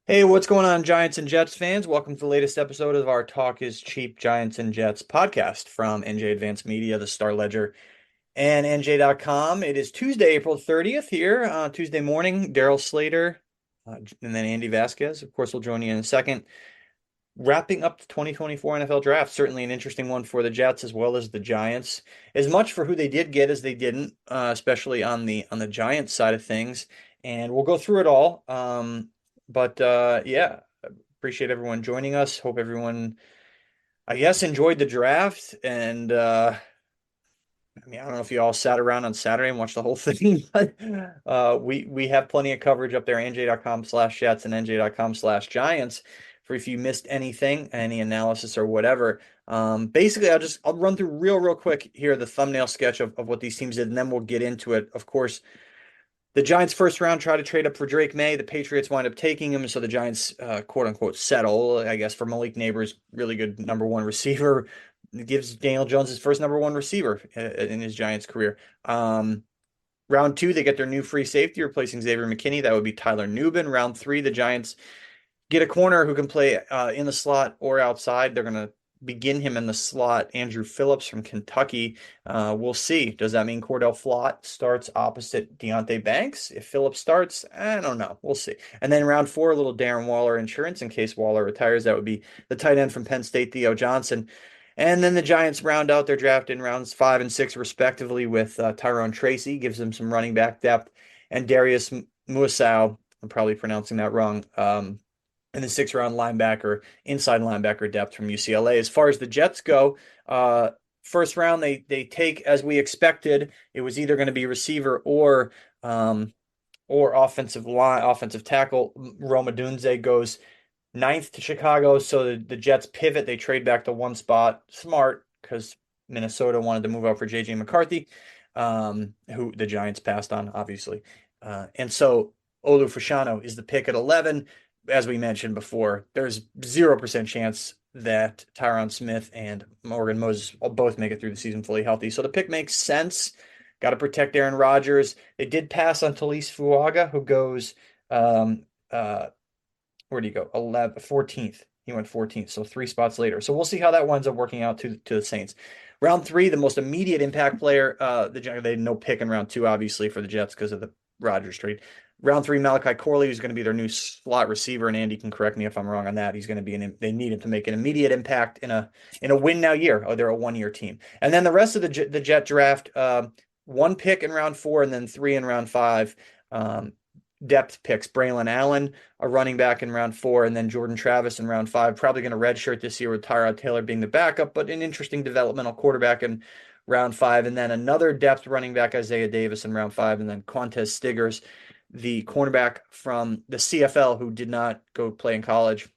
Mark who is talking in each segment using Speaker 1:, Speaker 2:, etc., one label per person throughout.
Speaker 1: Hey, what's going on, Giants and Jets fans? Welcome to the latest episode of our Talk is Cheap Giants and Jets podcast from NJ Advanced Media, the Star Ledger, and NJ.com. It is Tuesday, April 30th here, Tuesday morning. Daryl Slater, and then Andy Vasquez, of course, will join you in a second. Wrapping up the 2024 NFL Draft, certainly an interesting one for the Jets as well as the Giants. As much for who they did get as they didn't, especially on the Giants side of things. And we'll go through it all. But yeah, appreciate everyone joining us. Hope everyone, I guess, enjoyed the draft. And I mean, I don't know if you all sat around on Saturday and watched the whole thing, but we have plenty of coverage up there, nj.com/Jets and nj.com/Giants, for if you missed anything, any analysis or whatever. Basically, I'll run through real quick here the thumbnail sketch of what these teams did, and then we'll get into it. Of course, the Giants first round try to trade up for Drake May. The Patriots wind up taking him, so the Giants quote unquote settle, I guess, for Malik Neighbors, really good number one receiver. It gives Daniel Jones his first number one receiver in his Giants career. Round two, they get their new free safety, replacing Xavier McKinney. That would be Tyler Nubin. Round three, the Giants get a corner who can play in the slot or outside. They're going to begin him in the slot. Andrew Phillips from Kentucky. We'll see. Does that mean Cordell Flott starts opposite Deontay Banks? If Phillips starts, I don't know. We'll see. And then round four, a little Darren Waller insurance in case Waller retires. That would be the tight end from Penn State, Theo Johnson. And then the Giants round out their draft in rounds 5 and 6, respectively, with Tyrone Tracy, gives them some running back depth, and Darius Muasau, I'm probably pronouncing that wrong, and the 6th round linebacker, inside linebacker depth from UCLA. As far as the Jets go, first round they take as we expected. It was either going to be receiver or offensive tackle. Roma Dunze goes ninth to Chicago, so the Jets pivot. They trade back to one spot. Smart, because Minnesota wanted to move out for J.J. McCarthy, who the Giants passed on, obviously. And so Olu Fashanu is the pick at 11. As we mentioned before, there's 0% chance that Tyron Smith and Morgan Moses will both make it through the season fully healthy. So the pick makes sense. Got to protect Aaron Rodgers. They did pass on Talise Fuaga, who goes where do you go? 14th. He went 14th, so 3 spots later. So we'll see how that winds up working out to the Saints. Round three, the most immediate impact player. They had no pick in round two, obviously, for the Jets because of the Rodgers trade. Round three, Malachi Corley, who's going to be their new slot receiver, and Andy can correct me if I'm wrong on that. He's going to be they need him to make an immediate impact in a win now year. Oh, they're a 1-year team, and then the rest of the Jet draft, one pick in round four, and then three in round five. Depth picks: Braylon Allen, a running back in round four, and then Jordan Travis in round five. Probably going to redshirt this year with Tyrod Taylor being the backup, but an interesting developmental quarterback in round five. And then another depth running back, Isaiah Davis, in round five, and then Quantez Stiggers, the cornerback from the CFL who did not go play in college.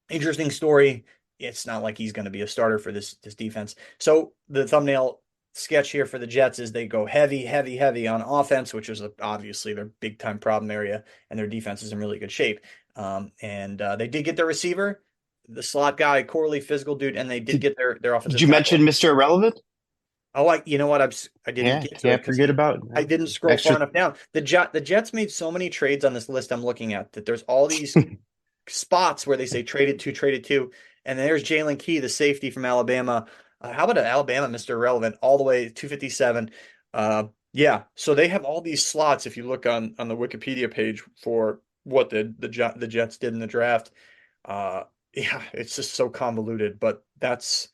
Speaker 1: Interesting story. It's not like he's going to be a starter for this defense. So the thumbnail sketch here for the Jets is they go heavy on offense, which is obviously their big time problem area, and their defense is in really good shape. And they did get their receiver, the slot guy, Corley, physical dude, and they did
Speaker 2: Did,
Speaker 1: get their
Speaker 2: did
Speaker 1: offensive
Speaker 2: you
Speaker 1: tackle.
Speaker 2: mention Mr. Irrelevant?
Speaker 1: Oh, you know what? I didn't
Speaker 2: Yeah,
Speaker 1: get to it
Speaker 2: can't
Speaker 1: because
Speaker 2: forget about
Speaker 1: I didn't scroll far
Speaker 2: extra.
Speaker 1: enough down. The Jets made so many trades on this list I'm looking at that there's all these spots where they say traded to, and there's Jalen Key, the safety from Alabama. How about an Alabama Mr. Irrelevant all the way 257? Yeah, so they have all these slots. If you look on the Wikipedia page for what the Jets did in the draft, yeah, it's just so convoluted. But that's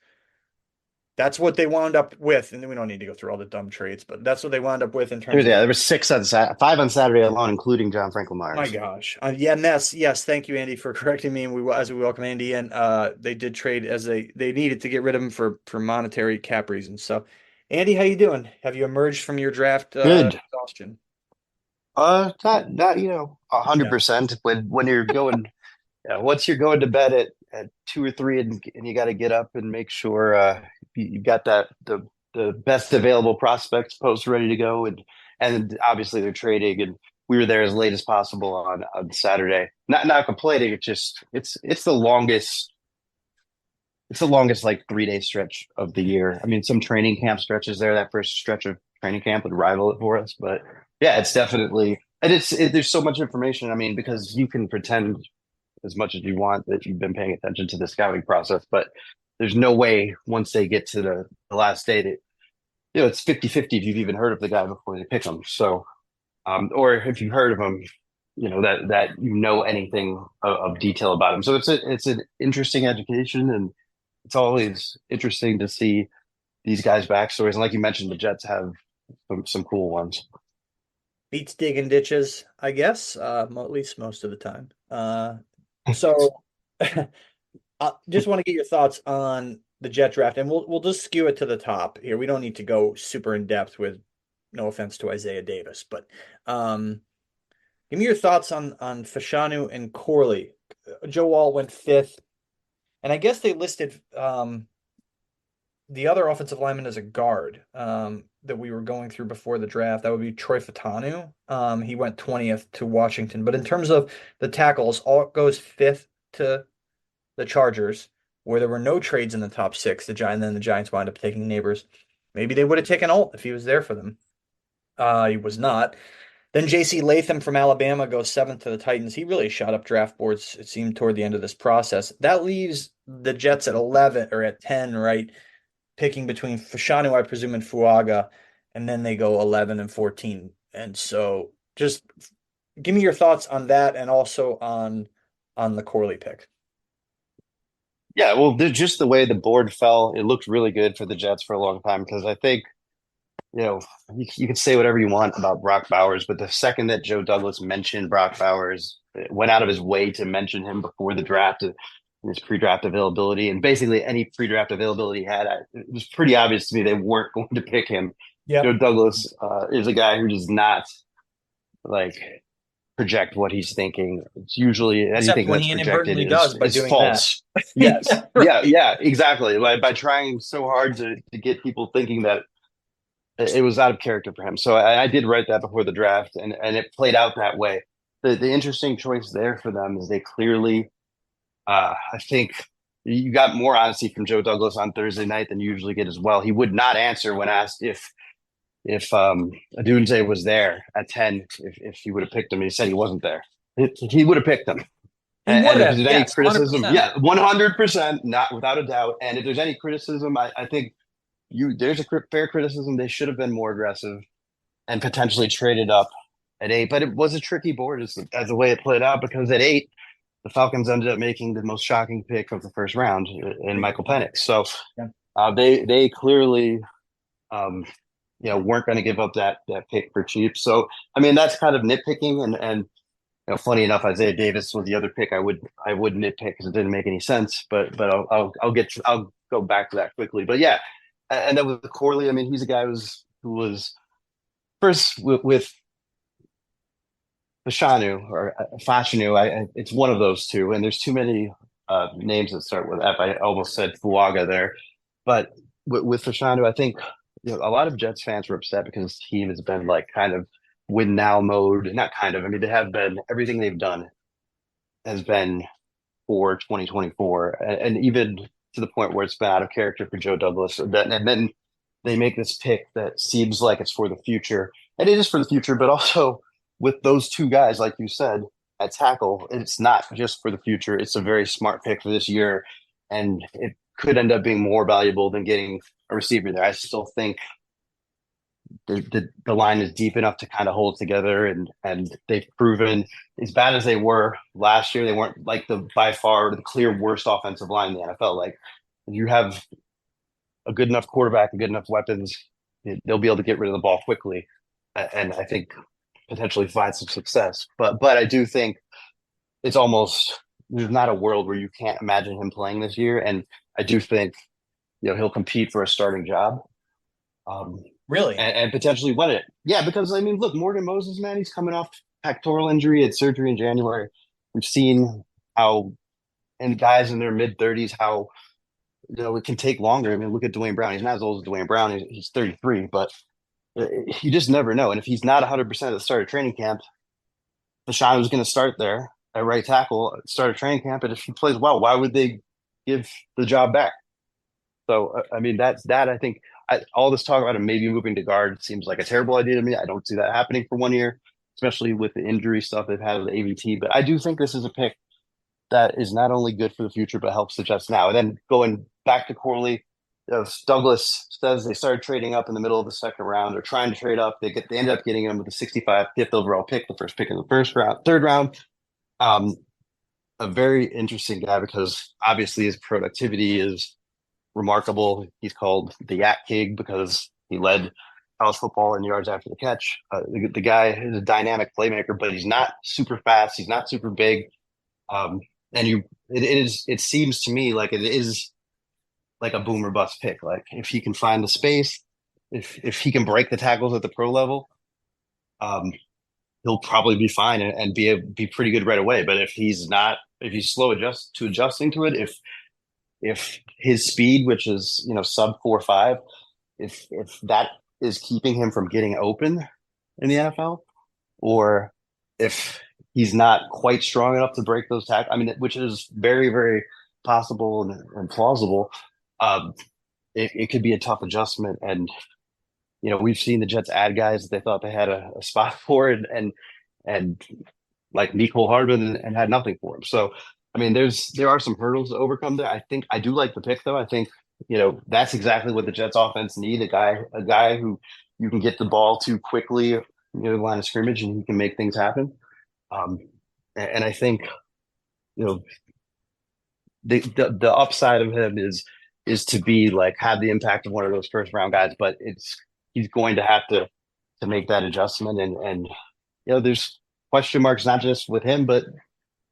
Speaker 1: what they wound up with, and we don't need to go through all the dumb trades, but that's what they wound up with in terms of.
Speaker 2: There was five on Saturday alone, including John Franklin
Speaker 1: My
Speaker 2: Myers.
Speaker 1: gosh. Yeah, and yes, thank you, Andy, for correcting me. And as we welcome Andy in, they did trade as they needed to get rid of him for monetary cap reasons. So, Andy, how you doing? Have you emerged from your draft
Speaker 2: Good.
Speaker 1: exhaustion?
Speaker 2: Not 100%.
Speaker 1: Yeah.
Speaker 2: When you're going, once you're going to bed at 2 or 3, and you got to get up and make sure you got the best available prospects post ready to go, and obviously they're trading, and we were there as late as possible on Saturday. Not complaining. It's the longest. It's the longest like 3 day stretch of the year. I mean, some training camp stretches there. That first stretch of training camp would rival it for us, but yeah, it's definitely, and there's so much information. I mean, because you can pretend. as much as you want that you've been paying attention to the scouting process, but there's no way once they get to the last day that it's 50-50 if you've even heard of the guy before they pick him. So or if you've heard of him, that anything of detail about him. So it's an interesting education, and it's always interesting to see these guys' backstories. And like you mentioned, the Jets have some cool ones.
Speaker 1: Beats digging ditches, I guess, at least most of the time. So I just want to get your thoughts on the Jet draft, and we'll just skew it to the top here. We don't need to go super in depth with no offense to Isaiah Davis, but um, give me your thoughts on Fashanu and Corley. Joe Wall went fifth, and I guess they listed the other offensive lineman as a guard that we were going through before the draft. That would be Troy Fatanu. He went 20th to Washington, but in terms of the tackles, all goes fifth to the Chargers, where there were no trades in the top six. And then the Giants wound up taking Neighbors. Maybe they would have taken Alt if he was there for them. He was not. Then J.C. Latham from Alabama goes seventh to the Titans. He really shot up draft boards, it seemed, toward the end of this process. That leaves the Jets at 11 or at 10, right? Picking between Fashanu, I presume, and Fuaga, and then they go 11 and 14. And so just give me your thoughts on that and also on the Corley pick.
Speaker 2: Yeah, well, just the way the board fell, it looked really good for the Jets for a long time because I think you can say whatever you want about Brock Bowers, but the second that Joe Douglas mentioned Brock Bowers, went out of his way to mention him before the draft and his pre-draft availability, and basically any pre-draft availability he had, it was pretty obvious to me they weren't going to pick him. Joe
Speaker 1: Yep.
Speaker 2: Douglas is a guy who does not like project what he's thinking. It's usually
Speaker 1: Except
Speaker 2: anything
Speaker 1: when
Speaker 2: that's
Speaker 1: he
Speaker 2: projected
Speaker 1: inadvertently does by
Speaker 2: is
Speaker 1: doing that.
Speaker 2: false. Yes.
Speaker 1: Yeah, right.
Speaker 2: Yeah, exactly. By trying so hard to get people thinking that it was out of character for him. So I did write that before the draft, and it played out that way. The interesting choice there for them is they clearly, I think you got more honesty from Joe Douglas on Thursday night than you usually get as well. He would not answer when asked if Adunze was there at 10, if he would have picked him. He said he wasn't there. He would have picked him.
Speaker 1: He would
Speaker 2: And if
Speaker 1: have,
Speaker 2: there's any
Speaker 1: yes,
Speaker 2: criticism,
Speaker 1: 100%.
Speaker 2: yeah, 100%, not without a doubt. And if there's any criticism, I think there's a fair criticism. They should have been more aggressive and potentially traded up at 8. But it was a tricky board as the way it played out because at 8, the Falcons ended up making the most shocking pick of the first round in Michael Penix. So
Speaker 1: Yeah.
Speaker 2: they clearly weren't going to give up that pick for cheap. So I mean that's kind of nitpicking and funny enough, Isaiah Davis was the other pick I would nitpick because it didn't make any sense. But I'll go back to that quickly. But yeah, and then with Corley, I mean he's a guy who was first with Fashanu or Fashanu. It's one of those two, and there's too many names that start with F. I almost said Fuaga there, but with Fashanu, I think a lot of Jets fans were upset because his team has been like kind of win now mode. Not kind of. I mean, they have been everything they've done has been for 2024, and even to the point where it's been out of character for Joe Douglas. And then they make this pick that seems like it's for the future, and it is for the future, but also with those two guys, like you said, at tackle, it's not just for the future. It's a very smart pick for this year, and it could end up being more valuable than getting a receiver there. I still think the line is deep enough to kind of hold together, and they've proven as bad as they were last year, they weren't like the by far the clear worst offensive line in the NFL. Like if you have a good enough quarterback and good enough weapons, they'll be able to get rid of the ball quickly, and I think potentially find some success. But I do think it's almost there's not a world where you can't imagine him playing this year, and I do think he'll compete for a starting job. Um,
Speaker 1: Really?
Speaker 2: and potentially win it. Yeah, because I mean, look, Morgan Moses, man, he's coming off pectoral injury, had surgery in January. We've seen how, and guys in their mid 30s, how it can take longer. I mean, look at Dwayne Brown. He's not as old as Dwayne Brown. He's 33, but you just never know. And if he's not 100% at the start of training camp, Deshaun was going to start there at right tackle, start of training camp, and if he plays well, why would they give the job back? So I mean, that's that. I think all this talk about him maybe moving to guard seems like a terrible idea to me. I don't see that happening for one year, especially with the injury stuff they've had with the AVT. But I do think this is a pick that is not only good for the future but helps the Jets now. And then going back to Corley, Douglas says they started trading up in the middle of the second round. They're trying to trade up. They ended up getting him with the 65 fifth overall pick, the first pick in the first round, third round. Um, a very interesting guy because obviously his productivity is remarkable. He's called the Yak King because he led college football in yards after the catch. The guy is a dynamic playmaker, but he's not super fast. He's not super big. Um, and it seems to me like it is like a boom or bust pick. Like if he can find the space, if he can break the tackles at the pro level, um, he'll probably be fine and be pretty good right away. But if he's not, if he's slow adjusting to it, if his speed, which is sub 4.5, if that is keeping him from getting open in the NFL, or if he's not quite strong enough to break those tackles, I mean, which is very, very possible and plausible. Um, it could be a tough adjustment. And, we've seen the Jets add guys that they thought they had a spot for and like Nicole Hardman and had nothing for him. So, I mean, there are some hurdles to overcome there. I do like the pick though. I think, that's exactly what the Jets offense need. A guy who you can get the ball to quickly near the line of scrimmage and he can make things happen. Um, and I think, you know, the upside of him is to be like have the impact of one of those first round guys, but he's going to have to make that adjustment and there's question marks not just with him, but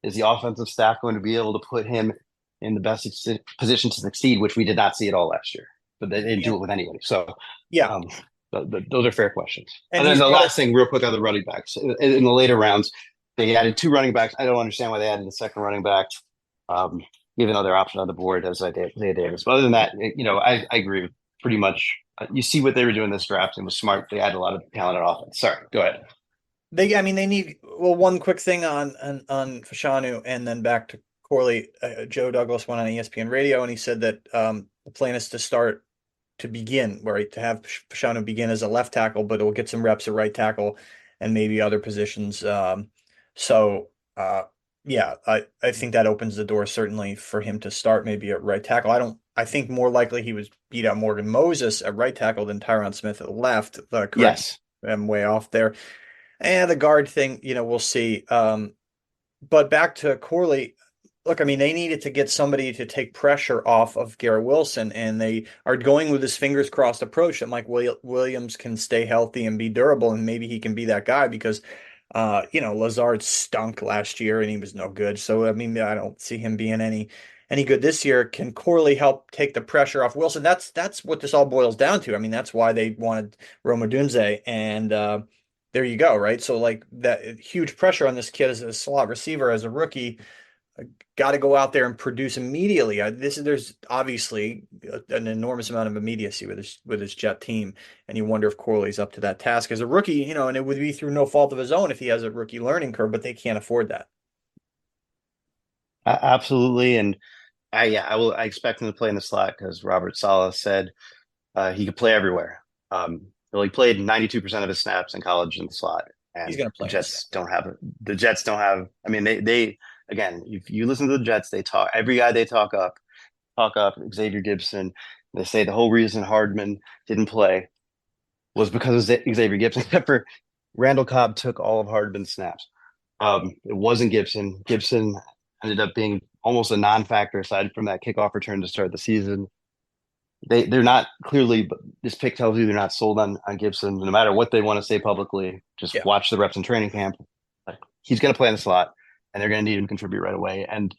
Speaker 2: is the offensive staff going to be able to put him in the best position to succeed, which we did not see at all last year, but they didn't do it with anybody. So
Speaker 1: Yeah.
Speaker 2: um, those are fair questions.
Speaker 1: And
Speaker 2: And then
Speaker 1: he's
Speaker 2: the
Speaker 1: got
Speaker 2: last thing, real quick, on the running backs in the later rounds, they added two running backs. I don't understand why they added the second running back, um, even though their option on the board as Isaiah Davis. But other than that, I agree with pretty much. You see what they were doing this draft and was smart. They had a lot of talent at offense. Sorry, go ahead.
Speaker 1: I mean, they need, well, one quick thing on Fashanu and then back to Corley. Joe Douglas went on ESPN radio and he said that the plan is to begin, right, to have Fashanu begin as a left tackle, but it'll get some reps at right tackle and maybe other positions. So, uh, yeah, I think that opens the door certainly for him to start maybe at right tackle. I think more likely he was beat out Morgan Moses at right tackle than Tyron Smith at left. Correct.
Speaker 2: Yes,
Speaker 1: I'm way off there. And the guard thing, we'll see. But back to Corley, look, I mean, they needed to get somebody to take pressure off of Garrett Wilson, and they are going with this fingers crossed approach that Mike Williams can stay healthy and be durable, and maybe he can be that guy because, Lazard stunk last year and he was no good. So, I mean, I don't see him being any good this year. Can Corley help take the pressure off Wilson? That's what this all boils down to. I mean, that's why they wanted Roma Dunze, and there you go, right? So like that huge pressure on this kid as a slot receiver, as a rookie, got to go out there and produce immediately. There's obviously an enormous amount of immediacy with his Jet team, and you wonder if Corley's up to that task as a rookie. And it would be through no fault of his own if he has a rookie learning curve, but they can't afford that.
Speaker 2: absolutely. And I expect him to play in the slot because Robert Saleh said he could play everywhere. Well, he played 92% of his snaps in college in the slot,
Speaker 1: He's
Speaker 2: and
Speaker 1: going to
Speaker 2: the
Speaker 1: play in the slot.
Speaker 2: Jets don't have the Jets don't have. I mean, they again, if you listen to the Jets, they talk every guy they talk up Xavier Gibson. They say the whole reason Hardman didn't play was because of Xavier Gibson, except for Randall Cobb took all of Hardman's snaps. It wasn't Gibson. Gibson ended up being almost a non-factor aside from that kickoff return to start the season. They're not clearly, but this pick tells you they're not sold on Gibson. No matter what they want to say publicly, just
Speaker 1: Yeah.
Speaker 2: watch the reps in training camp. Like he's going to play in the slot, and they're going to need him to contribute right away. And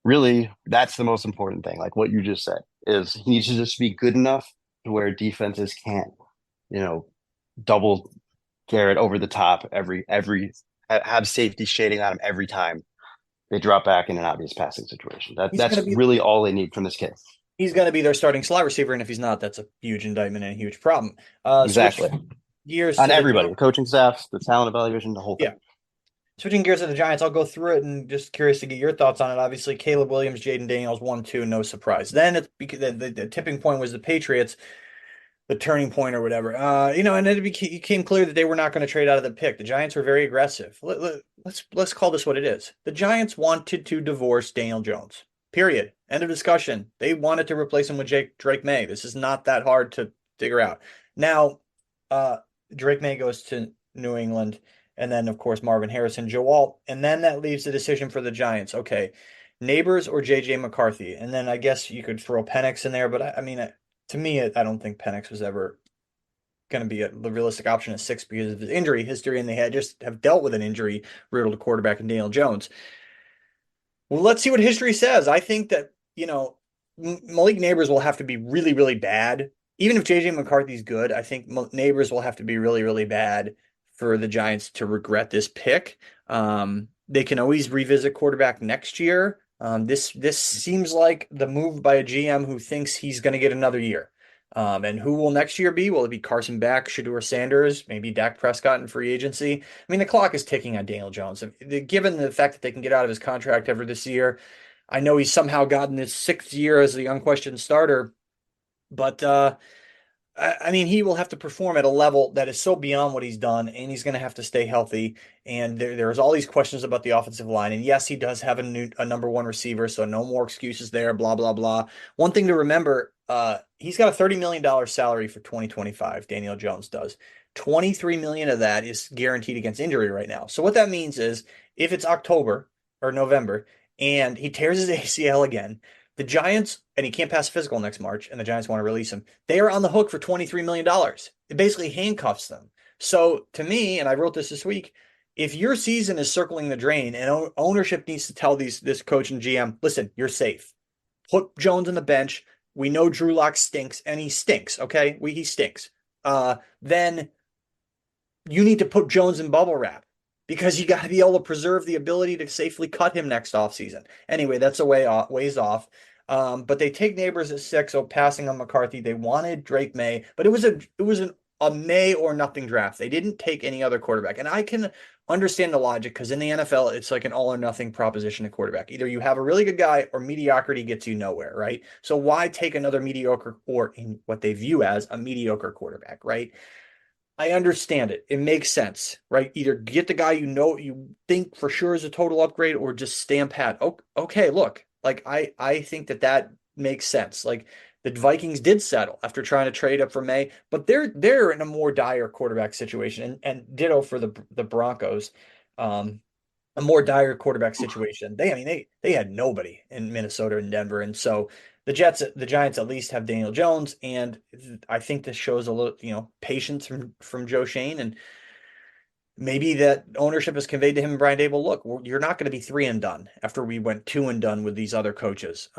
Speaker 2: really, that's the most important thing. Like what you just said is he needs to just be good enough to where defenses can't, you know, double Garrett over the top every have safety shading on him every time they drop back in an obvious passing situation.
Speaker 1: He's going
Speaker 2: That's
Speaker 1: to be
Speaker 2: really all they need from this kid.
Speaker 1: he's going to be their starting slot receiver, and if he's not, that's a huge indictment and a huge problem. Switch
Speaker 2: Exactly.
Speaker 1: gears
Speaker 2: On
Speaker 1: to the
Speaker 2: everybody, the coaching staff, the talent evaluation, the whole
Speaker 1: yeah.
Speaker 2: thing.
Speaker 1: Switching gears to the Giants, I'll go through it and just curious to get your thoughts on it. Obviously, Caleb Williams, Jaden Daniels, 1-2, no surprise. Then it's because the tipping point was the Patriots. the turning point or whatever. And it became clear that they were not going to trade out of the pick. The Giants were very aggressive. Let's call this what it is. The Giants wanted to divorce Daniel Jones. Period. End of discussion. They wanted to replace him with Drake May. This is not that hard to figure out. Now, uh, Drake May goes to New England, and then of course Marvin Harrison, Joe Alt, and then that leaves the decision for the Giants. Okay, Neighbors or JJ McCarthy, and then I guess you could throw Penix in there, but I mean, to me, I don't think Penix was ever going to be the realistic option at six because of his injury history, and they had just have dealt with an injury riddled quarterback in Daniel Jones. Well, let's see what history says. I think that, Malik Neighbors will have to be really, really bad. Even if JJ McCarthy's good, I think Neighbors will have to be really, really bad for the Giants to regret this pick. They can always revisit quarterback next year. This seems like the move by a GM who thinks he's going to get another year. And who will next year be? Will it be Carson Beck, Shedeur Sanders, maybe Dak Prescott in free agency? I mean, the clock is ticking on Daniel Jones. Given the fact that they can get out of his contract ever this year, I know he's somehow gotten his sixth year as the unquestioned starter, but I mean, he will have to perform at a level that is so beyond what he's done, and he's going to have to stay healthy. And there's all these questions about the offensive line. And yes, he does have a number one receiver, so no more excuses there. Blah blah blah. One thing to remember: he's got a $30 million salary for 2025. Daniel Jones does. 23 million of that is guaranteed against injury right now. So what that means is, if it's October or November and he tears his ACL again, the Giants, and he can't pass physical next March, and the Giants want to release him. They are on the hook for $23 million. It basically handcuffs them. So to me, and I wrote this week, if your season is circling the drain and ownership needs to tell this coach and GM, listen, you're safe. Put Jones on the bench. We know Drew Lock stinks, and he stinks. Okay, he stinks. Then you need to put Jones in bubble wrap because you got to be able to preserve the ability to safely cut him next offseason. Anyway, that's a ways off. But they take Neighbors at 6, so passing on McCarthy. They wanted Drake May, but it was a May or nothing draft. They didn't take any other quarterback, and I can understand the logic because in the NFL it's like an all or nothing proposition at quarterback. Either you have a really good guy or mediocrity gets you nowhere, right? So why take another mediocre or in what they view as a mediocre quarterback, right? I understand it. It makes sense, right? Either get the guy you think for sure is a total upgrade, or just stand pat. Okay, look, like I think that makes sense. Like the Vikings did settle after trying to trade up for May, but they're in a more dire quarterback situation, and ditto for the Broncos. Um, a more dire quarterback situation. They had nobody in Minnesota and Denver, and so the Giants at least have Daniel Jones, and I think this shows a little, patience from Joe Shane, and maybe that ownership has conveyed to him and Brian Dable. Look, you're not going to be 3 and done after we went 2 and done with these other coaches.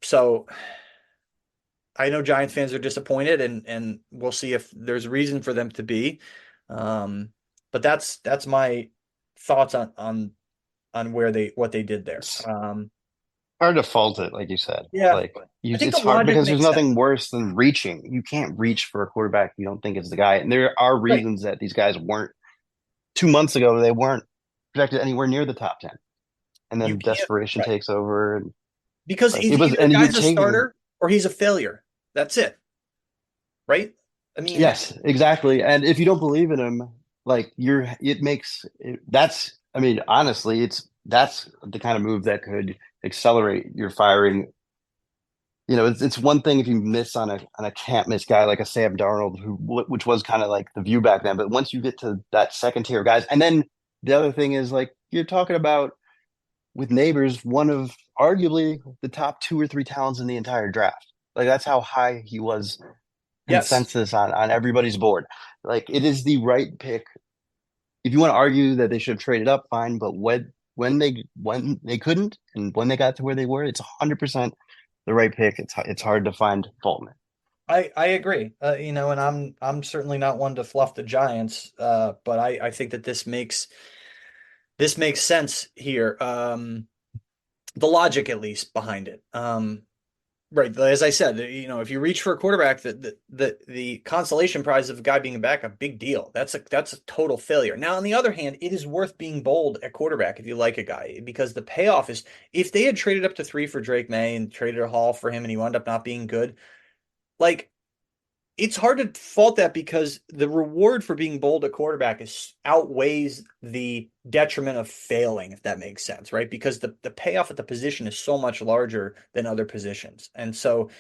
Speaker 1: So I know Giants fans are disappointed, and we'll see if there's reason for them to be. Um, but that's my thoughts on what they did there.
Speaker 2: It's hard to fault it, like you said.
Speaker 1: Yeah,
Speaker 2: Like
Speaker 1: I think the
Speaker 2: it's hard
Speaker 1: logic
Speaker 2: because there's
Speaker 1: makes sense.
Speaker 2: nothing worse than reaching. You can't reach for a quarterback you don't think is the guy. And there are
Speaker 1: Right.
Speaker 2: reasons that these guys weren't 2 months ago, they weren't projected anywhere near the top 10. And
Speaker 1: You
Speaker 2: then
Speaker 1: can't,
Speaker 2: desperation
Speaker 1: right.
Speaker 2: takes over. And
Speaker 1: Because
Speaker 2: like
Speaker 1: he's
Speaker 2: it was,
Speaker 1: either the
Speaker 2: and you're
Speaker 1: guy's a
Speaker 2: taking,
Speaker 1: starter or he's a failure. That's it. Right? I mean,
Speaker 2: yes, exactly. And if you don't believe in him, like it makes that's, I mean, honestly, that's the kind of move that could accelerate your firing. It's one thing if you miss on a can't miss guy like a Sam Darnold, which was kind of like the view back then. But once you get to that second tier of guys, and then the other thing is like you're talking about with Neighbors, one of arguably the top 2 or 3 talents in the entire draft. Like that's how high he was
Speaker 1: yes.
Speaker 2: consensus on everybody's board. Like it is the right pick. If you want to argue that they should have traded up, fine. But when they couldn't, and when they got to where they were, it's 100% the right pick. It's hard to find fault in it.
Speaker 1: I agree. And I'm certainly not one to fluff the Giants, but I think that this makes sense here. The logic at least behind it. Right. As I said, if you reach for a quarterback, the consolation prize of a guy being back, a big deal. That's a total failure. Now, on the other hand, it is worth being bold at quarterback if you like a guy, because the payoff is, if they had traded up to 3 for Drake May and traded a haul for him and he wound up not being good, like it's hard to fault that because the reward for being bold at quarterback is outweighs the detriment of failing, if that makes sense, right? Because the payoff at the position is so much larger than other positions. And so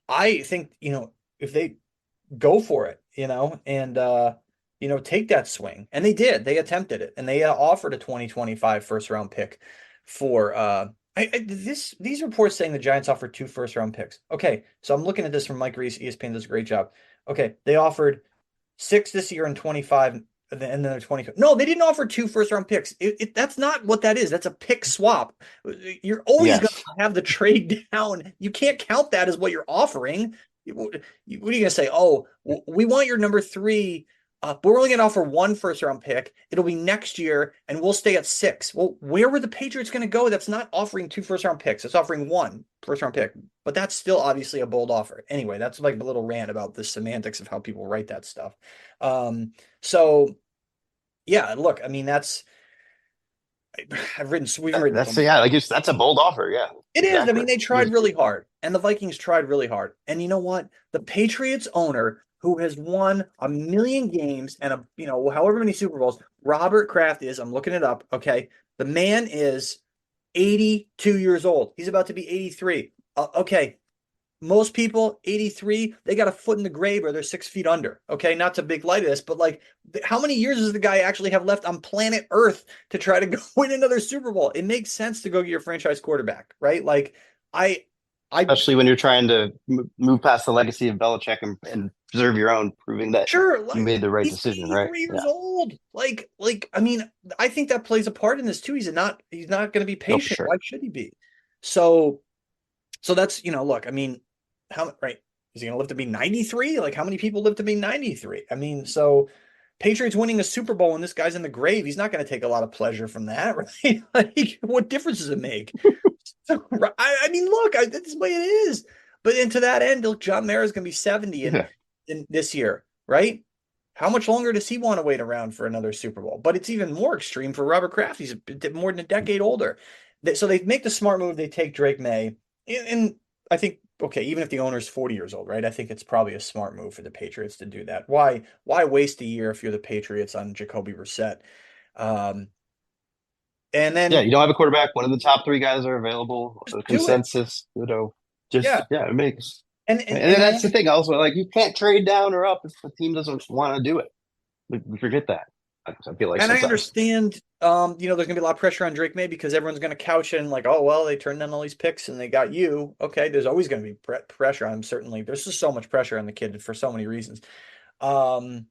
Speaker 1: I think, if they go for it, and take that swing. And they did. They attempted it, and they offered a 2025 first round pick for these reports saying the Giants offered two first round picks. Okay, so I'm looking at this from Mike Reese. ESPN does a great job. Okay, they offered six this year and 25, and then they're 20. No, they didn't offer two first round picks. That's not what that is. That's a pick swap. You're always going
Speaker 2: Yes.
Speaker 1: to have the trade down. You can't count that as what you're offering. What are you going to say? Oh, we want your number three, but we're only going to offer one first round pick. It'll be next year, and we'll stay at six. Well, where were the Patriots going to go? That's not offering two first round picks. It's offering one first round pick, but that's still obviously a bold offer. Anyway, that's like a little rant about the semantics of how people write that stuff. So yeah, look, I mean, we've written so
Speaker 2: That's
Speaker 1: much.
Speaker 2: yeah, I guess that's a bold offer. Yeah,
Speaker 1: It is. I
Speaker 2: exactly.
Speaker 1: mean, they tried
Speaker 2: Because
Speaker 1: really hard, and the Vikings tried really hard. And you know what? The Patriots owner, who has won a million games and however many Super Bowls, Robert Kraft is. I'm looking it up. Okay, the man is 82 years old. He's about to be 83. Okay, most people 83, they got a foot in the grave or they're 6 feet under. Okay, not to big light of this, but like, how many years does the guy actually have left on planet Earth to try to go win another Super Bowl? It makes sense to go get your franchise quarterback, right? Like, I I
Speaker 2: especially when you're trying to move past the legacy of Belichick and preserve your own, proving that
Speaker 1: sure,
Speaker 2: you
Speaker 1: like,
Speaker 2: made the right
Speaker 1: he's
Speaker 2: decision, right?
Speaker 1: 83
Speaker 2: Yeah.
Speaker 1: years old. Like I mean, I think that plays a part in this too. He's not going to be
Speaker 2: No, for
Speaker 1: patient.
Speaker 2: sure.
Speaker 1: Why should he be? So So that's, look, I mean, right? Is he going to live to be 93? Like, how many people live to be 93? I mean, so Patriots winning a Super Bowl and this guy's in the grave, he's not going to take a lot of pleasure from that, right? Like, what difference does it make? So, I mean, look, that's the way it is. But into that end, look, John Mara is going to be 70
Speaker 2: Yeah.
Speaker 1: in this year, right? How much longer does he want to wait around for another Super Bowl? But it's even more extreme for Robert Kraft. He's more than a decade older. So they make the smart move. They take Drake May. And I think, okay, even if the owner's 40 years old, right? I think it's probably a smart move for the Patriots to do that. Why waste a year if you're the Patriots on Jacoby Brissett? Um, and
Speaker 2: Yeah,
Speaker 1: then
Speaker 2: you don't have a quarterback. One of the top three guys are available.
Speaker 1: just
Speaker 2: A
Speaker 1: do it.
Speaker 2: consensus, just
Speaker 1: Yeah.
Speaker 2: yeah, it makes.
Speaker 1: And
Speaker 2: And
Speaker 1: and
Speaker 2: then
Speaker 1: and
Speaker 2: that's the
Speaker 1: I
Speaker 2: thing. Also, like you can't trade down or up if the team doesn't want to do it. We forget that. I feel like
Speaker 1: and I
Speaker 2: sometimes.
Speaker 1: understand there's gonna be a lot of pressure on Drake May because everyone's gonna couch in like, oh well, they turned down all these picks and they got you. Okay, there's always gonna be pressure on him, certainly. There's just so much pressure on the kid for so many reasons. Um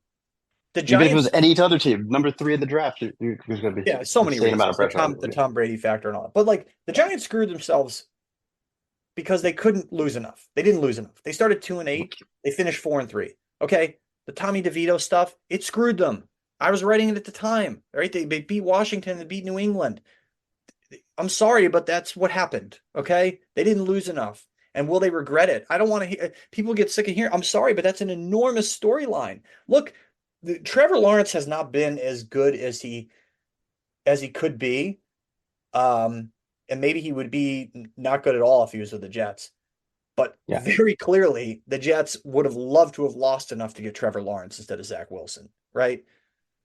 Speaker 1: the
Speaker 2: Even if it was
Speaker 1: Giants.
Speaker 2: any other team, number three in the draft, there's going to be
Speaker 1: Yeah, so many
Speaker 2: insane amount of
Speaker 1: reasons. The
Speaker 2: pressure on
Speaker 1: Tom
Speaker 2: you.
Speaker 1: the Tom Brady factor and all that. But like the Giants screwed themselves because they couldn't lose enough. They didn't lose enough. They started 2-8. They finished 4-3. Okay. The Tommy DeVito stuff, it screwed them. I was writing it at the time. Right. They beat Washington, they beat New England. I'm sorry, but that's what happened. Okay. They didn't lose enough. And will they regret it? I don't want to hear people get sick of hearing. I'm sorry, but that's an enormous storyline. Look, Trevor Lawrence has not been as good as he could be. And maybe he would be not good at all if he was with the Jets. But
Speaker 2: Yeah,
Speaker 1: very clearly, the Jets would have loved to have lost enough to get Trevor Lawrence instead of Zach Wilson, right?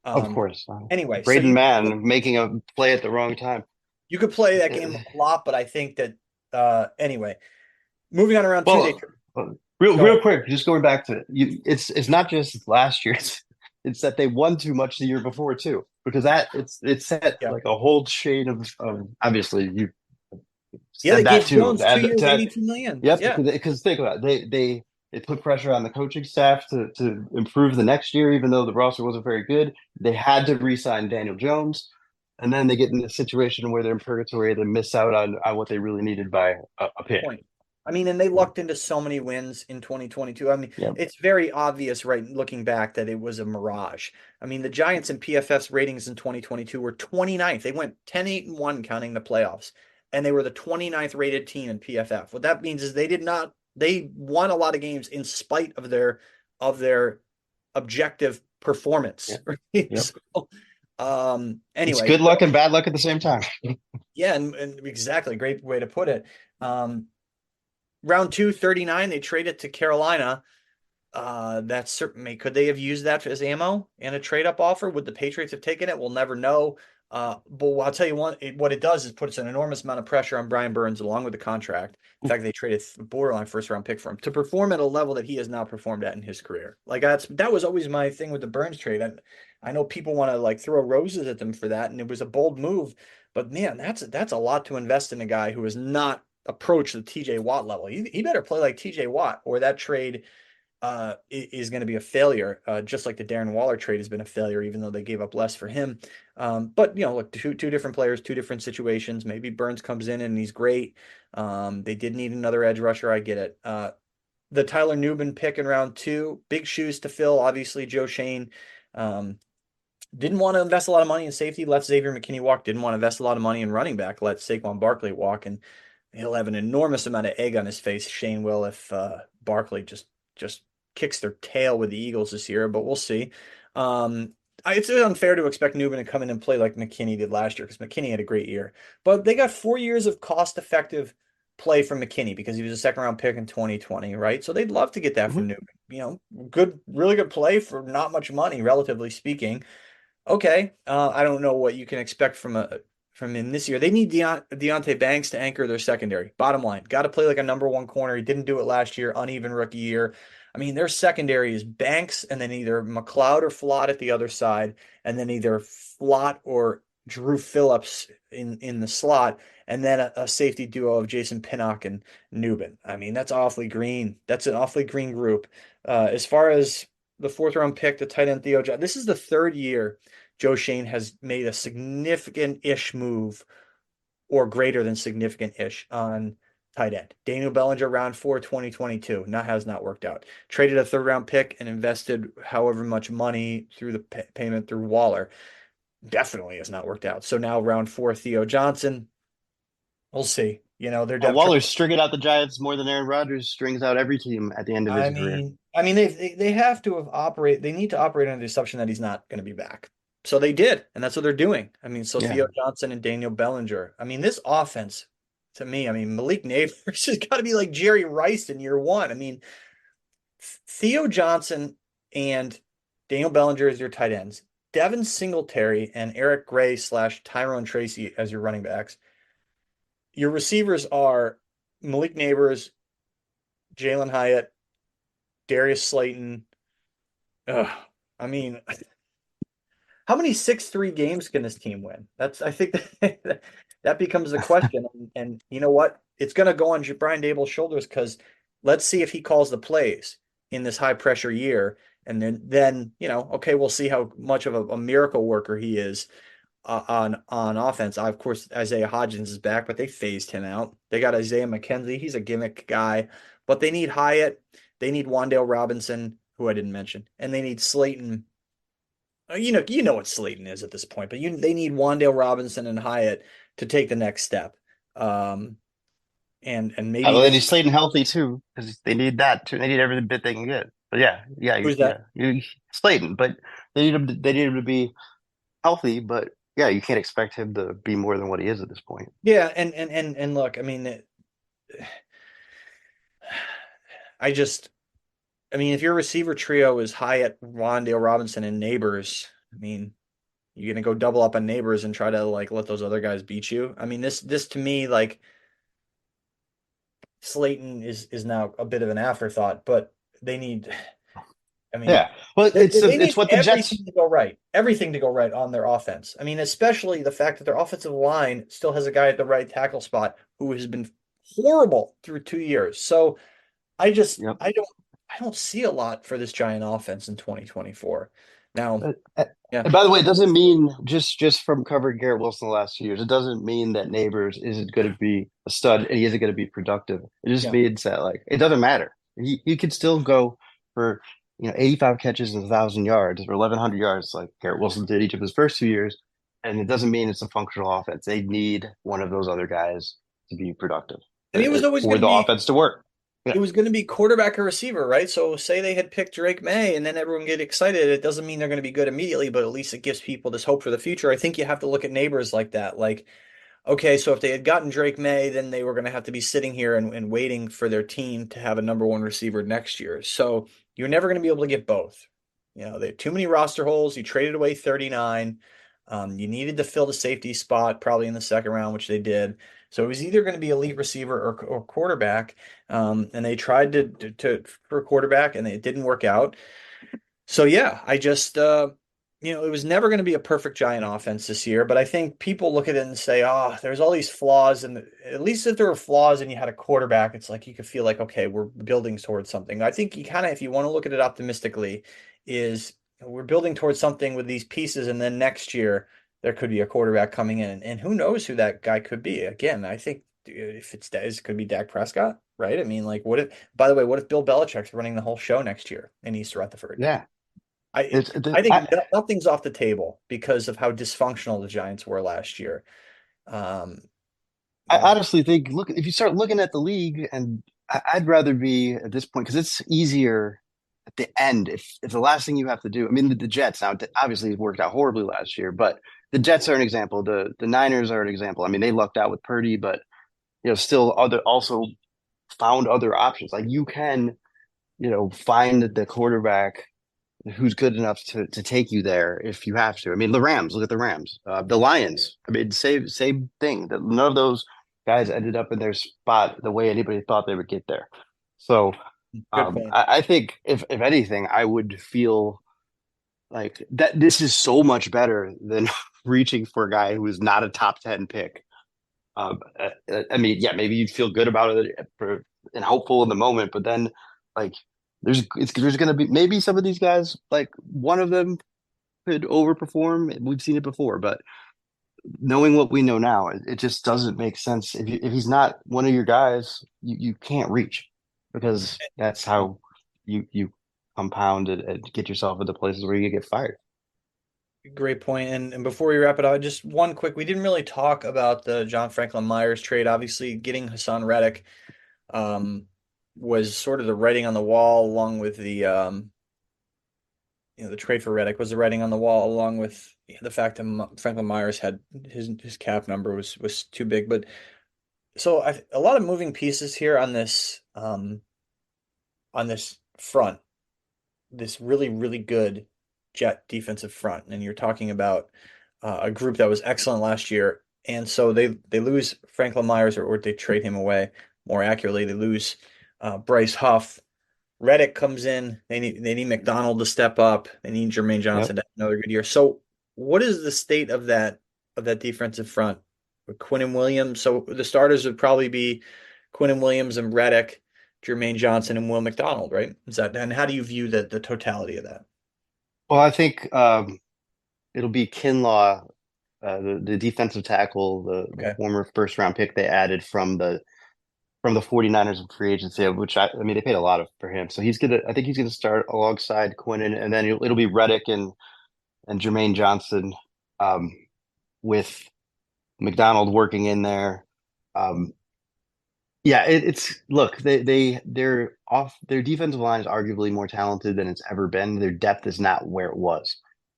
Speaker 2: of
Speaker 1: Um,
Speaker 2: course.
Speaker 1: anyway, so
Speaker 2: Braden Mann making a play at the wrong time.
Speaker 1: you could play that game a lot, but I think that anyway, moving on around two, they
Speaker 2: Well, real
Speaker 1: go ahead.
Speaker 2: real quick, just going back to it, it's not just last year. It's that they won too much the year before too, because it set
Speaker 1: Yeah,
Speaker 2: like a whole chain of obviously you
Speaker 1: yeah, they
Speaker 2: said that
Speaker 1: gave
Speaker 2: too.
Speaker 1: Jones 2 years, 82 million.
Speaker 2: Yep,
Speaker 1: Yeah,
Speaker 2: because think about it, they put pressure on the coaching staff to improve the next year, even though the roster wasn't very good. They had to re-sign Daniel Jones, and then they get in a situation where they're in purgatory. They miss out on what they really needed by a pick.
Speaker 1: point. I mean, and they lucked into so many wins in 2022. I mean,
Speaker 2: Yep,
Speaker 1: it's very obvious, right, looking back, that it was a mirage. I mean, the Giants and PFF's ratings in 2022 were 29th. They went 10-8-1 counting the playoffs, and they were the 29th rated team in PFF. What that means is they won a lot of games in spite of their objective performance.
Speaker 2: yep,
Speaker 1: Right?
Speaker 2: yep.
Speaker 1: So,
Speaker 2: It's
Speaker 1: anyway,
Speaker 2: good luck and bad luck at the same time.
Speaker 1: yeah, and exactly, great way to put it. Round two, 39, they traded to Carolina. That's certainly, could they have used that as ammo in a trade up offer? Would the Patriots have taken it? We'll never know. But I'll tell you what it does is puts an enormous amount of pressure on Brian Burns along with the contract. In fact, they traded a borderline first round pick for him to perform at a level that he has not performed at in his career. Like that was always my thing with the Burns trade. I know people want to like throw roses at them for that, and it was a bold move, but man, that's a lot to invest in a guy who has not approached the TJ Watt level. He better play like TJ Watt, or that trade is going to be a failure, just like the Darren Waller trade has been a failure, even though they gave up less for him. But look, two different players, two different situations. Maybe Burns comes in and he's great. They did need another edge rusher. I get it. The Tyler Nubin pick in round 2, big shoes to fill. Obviously, Joe Shane didn't want to invest a lot of money in safety. Let Xavier McKinney walk. Didn't want to invest a lot of money in running back. Let Saquon Barkley walk, and he'll have an enormous amount of egg on his face. Shane will if Barkley just kicks their tail with the Eagles this year, but we'll see. It's unfair to expect Newman to come in and play like McKinney did last year because McKinney had a great year. But they got 4 years of cost-effective play from McKinney because he was a second-round pick in 2020, right? So they'd love to get that from
Speaker 2: Mhm.
Speaker 1: Newman. Good, really good play for not much money, relatively speaking. Okay, I don't know what you can expect from in this year. They need Deontay Banks to anchor their secondary. Bottom line, got to play like a number one corner. He didn't do it last year. Uneven rookie year. I mean, their secondary is Banks and then either McLeod or Flott at the other side, and then either Flott or Drew Phillips in the slot, and then a safety duo of Jason Pinnock and Nubin. I mean, that's awfully green. That's an awfully green group. As far as the fourth round pick, the tight end Theo John, this is the third year Joe Shane has made a significant-ish move or greater than significant-ish on tight end. Daniel Bellinger, round 4, 2022, has not worked out. Traded a third-round pick and invested however much money through the payment through Waller. Definitely has not worked out. So now round 4, Theo Johnson. We'll see. Their depth chart.
Speaker 2: Waller's stringing out the Giants more than Aaron Rodgers strings out every team at the end of his career.
Speaker 1: They have to have operate. They need to operate under the assumption that he's not going to be back. So they did, and that's what they're doing. So
Speaker 2: Yeah.
Speaker 1: Theo Johnson and Daniel Bellinger. This offense, to me, Malik Neighbors has got to be like Jerry Rice in year one. Theo Johnson and Daniel Bellinger as your tight ends, Devin Singletary and Eric Gray / Tyrone Tracy as your running backs. Your receivers are Malik Neighbors, Jalen Hyatt, Darius Slayton. Ugh. I mean, how many 6-3 games can this team win? I think that becomes the question. And you know what? It's going to go on Brian Dable's shoulders because let's see if he calls the plays in this high pressure year. And then okay, we'll see how much of a miracle worker he is on offense. Of course, Isaiah Hodgins is back, but they phased him out. They got Isaiah McKenzie. He's a gimmick guy, but they need Hyatt. They need Wan'Dale Robinson, who I didn't mention, and they need Slayton. You know what Slayton is at this point, but they need Wan'Dale Robinson and Hyatt to take the next step. And
Speaker 2: Yeah,
Speaker 1: maybe
Speaker 2: well, they
Speaker 1: this
Speaker 2: need Slayton healthy too because they need that too. They need every bit they can get. But
Speaker 1: who's that?
Speaker 2: Slayton. But they need him to be healthy. But yeah, you can't expect him to be more than what he is at this point.
Speaker 1: Yeah, and look, if your receiver trio is Hyatt, Wan'Dale Robinson, and Neighbors, you're gonna go double up on Neighbors and try to like let those other guys beat you. This to me like Slayton is now a bit of an afterthought, but they need. I mean,
Speaker 2: Yeah, well,
Speaker 1: they
Speaker 2: it's
Speaker 1: need
Speaker 2: what the Jets.
Speaker 1: everything to go right on their offense. Especially the fact that their offensive line still has a guy at the right tackle spot who has been horrible through 2 years. So I just
Speaker 2: Yep.
Speaker 1: I don't see a lot for this Giant offense in 2024. Now, yeah,
Speaker 2: And by the way, it doesn't mean just from covering Garrett Wilson the last 2 years, it doesn't mean that Neighbors isn't going to be a stud and he isn't going to be productive. It just
Speaker 1: yeah.
Speaker 2: means that like it doesn't matter. He could still go for 85 catches and 1,000 yards or 1,100 yards like Garrett Wilson did each of his first 2 years, and it doesn't mean it's a functional offense. They need one of those other guys to be productive
Speaker 1: It was always
Speaker 2: for
Speaker 1: going to
Speaker 2: the
Speaker 1: be
Speaker 2: offense to work.
Speaker 1: it
Speaker 2: Yeah,
Speaker 1: was going to be quarterback or receiver, right? So say they had picked Drake May and then everyone get excited. It doesn't mean they're going to be good immediately, but at least it gives people this hope for the future. I think you have to look at Neighbors like that. Like Okay, so if they had gotten Drake May, then they were going to have to be sitting here and waiting for their team to have a number one receiver next year. So you're never going to be able to get both. They have too many roster holes. You traded away 39. You needed to fill the safety spot probably in the second round, which they did. So it was either going to be elite receiver or quarterback. And they tried to for quarterback, and it didn't work out. So yeah, I just it was never going to be a perfect Giant offense this year, but I think people look at it and say, "Oh, there's all these flaws," and at least if there were flaws and you had a quarterback, it's like you could feel like, okay, we're building towards something. I think you kind of, if you want to look at it optimistically, is we're building towards something with these pieces, and then next year there could be a quarterback coming in, and who knows who that guy could be. Again, I think if it could be Dak Prescott, right? I mean, like, what if? By the way, what if Bill Belichick's running the whole show next year in East Rutherford?
Speaker 2: Yeah,
Speaker 1: I
Speaker 2: it's
Speaker 1: I think nothing's off the table because of how dysfunctional the Giants were last year. Um,
Speaker 2: I
Speaker 1: you know,
Speaker 2: honestly think, look, if you start looking at the league, and I'd rather be at this point because it's easier at the end. If the last thing you have to do, I mean, the Jets now obviously it worked out horribly last year, but the Jets are an example. The Niners are an example. I mean, they lucked out with Purdy, but still other also found other options. Like you can, find the quarterback who's good enough to take you there if you have to. I mean, the Rams, look at the Rams, the Lions. I mean, same thing. That none of those guys ended up in their spot the way anybody thought they would get there. So
Speaker 1: good point.
Speaker 2: I think if anything, I would feel like that this is so much better than reaching for a guy who is not a top 10 pick. I mean, yeah, maybe you'd feel good about it and hopeful in the moment, but then like there's going to be maybe some of these guys, like one of them could overperform. We've seen it before, but knowing what we know now, it just doesn't make sense. If he's not one of your guys, you can't reach because that's how you compound it and get yourself into places where you get fired.
Speaker 1: Great point. And before we wrap it up, just one quick. We didn't really talk about the John Franklin Myers trade. Obviously, getting Hassan Reddick um, was sort of the writing on the wall, along with the trade for Reddick was the writing on the wall, along with the fact that Franklin Myers had his cap number was too big. But so a lot of moving pieces here on this front, this really, really good Jet defensive front. And you're talking about a group that was excellent last year. And so they lose Franklin Myers, or they trade him away. More accurately, they lose Bryce Huff. Reddick comes in. They need McDonald to step up. They need Jermaine Johnson
Speaker 2: Yep.
Speaker 1: to have another good year. So what is the state of that defensive front with Quinn and Williams? So the starters would probably be Quinn and Williams and Reddick, Jermaine Johnson and Will McDonald, right? And how do you view the totality of that?
Speaker 2: Well, I think it'll be Kinlaw, the defensive tackle, the
Speaker 1: Okay.
Speaker 2: former first round pick they added from the 49ers in free agency, which I mean they paid a lot of for him. So I think he's gonna start alongside Quinnen, and then it'll be Reddick and Jermaine Johnson, um, with McDonald working in there. Um, yeah, it's look, they're off their defensive line is arguably more talented than it's ever been. Their depth is not where it was.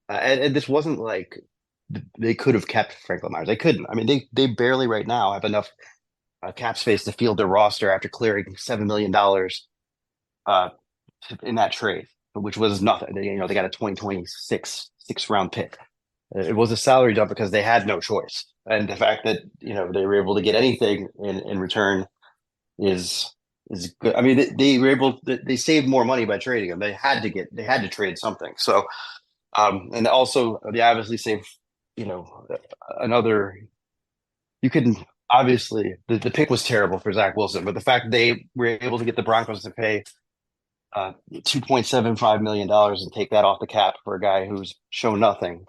Speaker 2: And this wasn't like they could have kept Franklin Myers. They couldn't. I mean, they barely right now have enough cap space to field their roster after clearing $7 million uh, in that trade, which was nothing. They got a 2026 six-round pick. It was a salary dump because they had no choice, and the fact that they were able to get anything in return is good. I mean, they were able they saved more money by trading him. They had to trade something. So, and also they obviously saved another. You can obviously the pick was terrible for Zach Wilson, but the fact that they were able to get the Broncos to pay $2.75 million and take that off the cap for a guy who's shown nothing.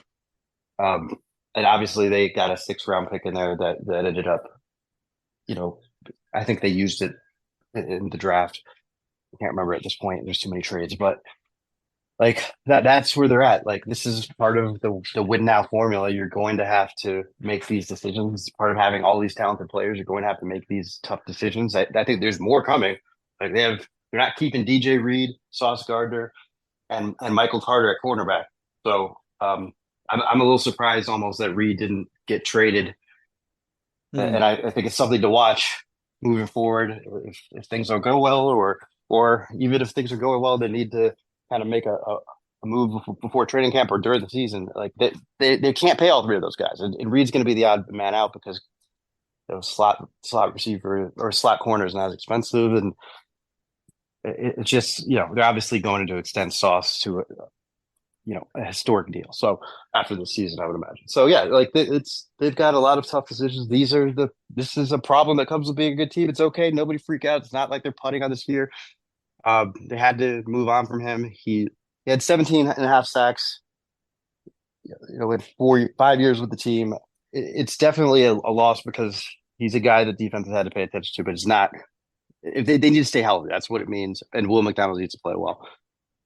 Speaker 2: Um, and obviously they got a 6th round pick in there that ended up, you know, I think they used it in the draft. I can't remember at this point. There's too many trades, but like that's where they're at. Like this is part of the win now formula. You're going to have to make these decisions. Part of having all these talented players, you're going to have to make these tough decisions. I think there's more coming. Like they're not keeping DJ Reed, Sauce Gardner, and Michael Carter at cornerback. So I'm a little surprised almost that Reed didn't get traded
Speaker 1: Mhm.
Speaker 2: and I think it's something to watch moving forward. If things don't go well, or even if things are going well, they need to kind of make a move before training camp or during the season. Like they can't pay all three of those guys, and Reed's going to be the odd man out because those slot receiver or slot corner is not as expensive, and it's just they're obviously going to extend Sauce to a historic deal. So after the season, I would imagine. So yeah, like they've got a lot of tough decisions. This is a problem that comes with being a good team. It's okay. Nobody freak out. It's not like they're putting on this year. They had to move on from him. He had 17 and a half sacks, in 5 years with the team. It's definitely a loss because he's a guy that defense has had to pay attention to, but it's not. If they need to stay healthy, that's what it means. And Will McDonald needs to play well.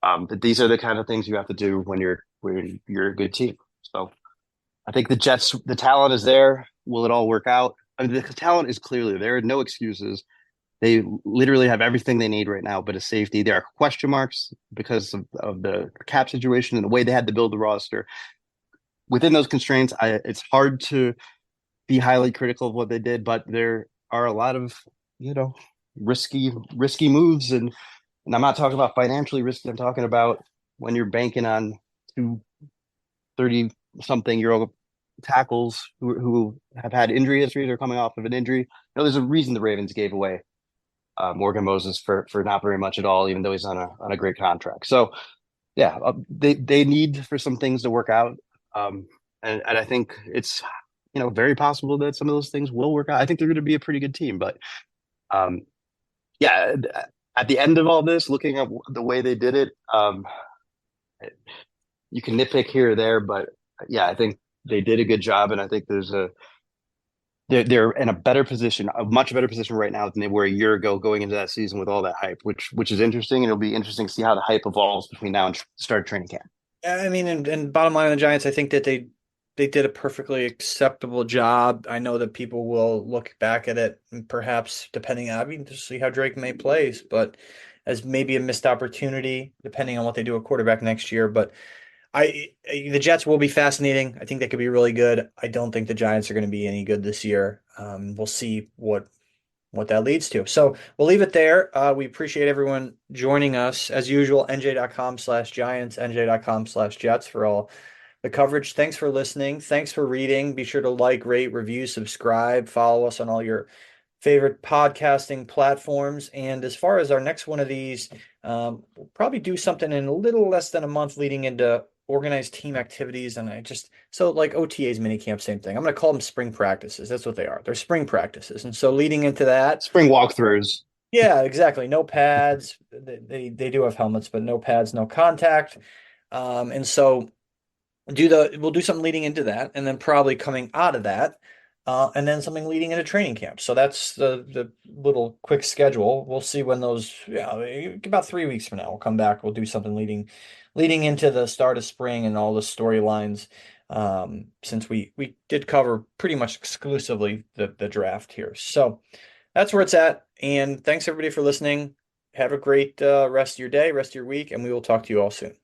Speaker 2: But these are the kind of things you have to do when you're a good team. So I think the Jets, the talent is there. Will it all work out? I mean, the talent is clearly there. No excuses. They literally have everything they need right now, but a safety. There are question marks because of the cap situation and the way they had to build the roster. Within those constraints, it's hard to be highly critical of what they did, but there are a lot of you know risky moves, and I'm not talking about financially risky. I'm talking about when you're banking on 230 something year old tackles who have had injury histories or coming off of an injury. There's a reason the Ravens gave away Morgan Moses for not very much at all, even though he's on a great contract. So yeah, they need for some things to work out, and I think it's very possible that some of those things will work out. I think they're going to be a pretty good team, but um, yeah, at the end of all this, looking at the way they did it, you can nitpick here or there, but yeah, I think they did a good job, and I think they're in a better position, a much better position right now than they were a year ago going into that season with all that hype, which is interesting, and it'll be interesting to see how the hype evolves between now and start of training camp.
Speaker 1: I mean, and bottom line on the Giants, I think that they did a perfectly acceptable job. I know that people will look back at it and perhaps depending on, I mean, to see how Drake May plays, but as maybe a missed opportunity, depending on what they do at quarterback next year. But the Jets will be fascinating. I think they could be really good. I don't think the Giants are going to be any good this year. We'll see what that leads to. So we'll leave it there. We appreciate everyone joining us. As usual, NJ.com/Giants, NJ.com/Jets for all the coverage. Thanks for listening. Thanks for reading. Be sure to like, rate, review, subscribe, follow us on all your favorite podcasting platforms. And as far as our next one of these, we'll probably do something in a little less than a month leading into organized team activities. And so like OTAs, minicamp, same thing. I'm going to call them spring practices. That's what they are. They're spring practices. And so leading into that,
Speaker 2: Spring walkthroughs.
Speaker 1: yeah, exactly. No pads. They do have helmets, but no pads, no contact. And so we'll do something leading into that, and then probably coming out of that, and then something leading into training camp. So that's the little quick schedule. We'll see when those, yeah, about 3 weeks from now, we'll come back. We'll do something leading into the start of spring and all the storylines. Since we did cover pretty much exclusively the draft here. So that's where it's at. And thanks everybody for listening. Have a great rest of your day, rest of your week, and we will talk to you all soon.